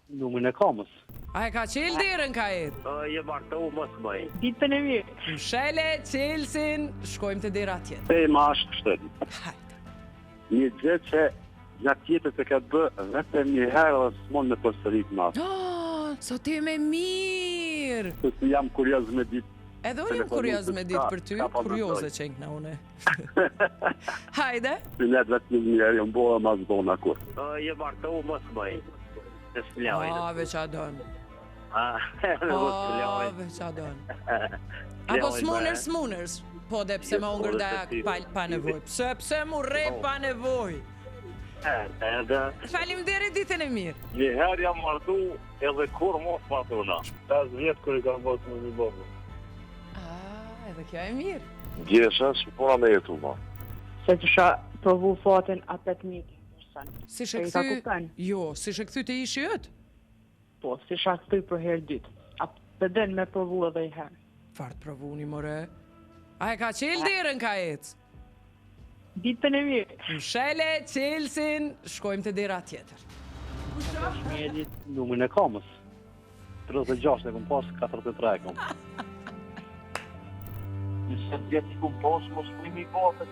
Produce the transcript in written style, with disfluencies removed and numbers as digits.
Numrin e kamës. A e ka qel derën ka et? Je martu mos bëj. Ditën e mirë. Mshele, qelsin, shkojmë të dera tjetër. E ma është kështëri. Hajde. Një gjë që gjatë jetës e ka bë vetëm një herë dhe s'mon me përsërit më atë. Sot ti me mirë. Se jam kurioz me ditë. Edhe unë jam kurioz me ditë për ty, kurioze që nga une. Hajde. Si letë vetë një herë, jam boha ma zbona kur. Je martu mos bëj. Të s'lajnë. Veç a don. Mos Veç a don. Apo smuners. Po dhe pse më ungër pa nevoj. Pse mu re pa nevoj. Faleminderit, ditën e mirë. Një herë jam martu edhe kur mos martuna. 5 vjetë kër i kam bërë me një bërë. Edhe kjo e mirë. Gjesha, si puna me jetu, ma. Se të shë provu fatin atë të mikë. Si shë këthy? Jo, si shë këthy të ishi jëtë? Po, si shë këthy për herë dytë. A pëden me provu edhe i herë. Fartë provu një more. A e ka qel derën ka ecë? Ditën e mirë. Mshele, qelsin, shkojmë të dera tjetër. Numrin e kamës. 36 e kom pas, 43 e kom. Nëse vjetë i kom posë, mos primi botët.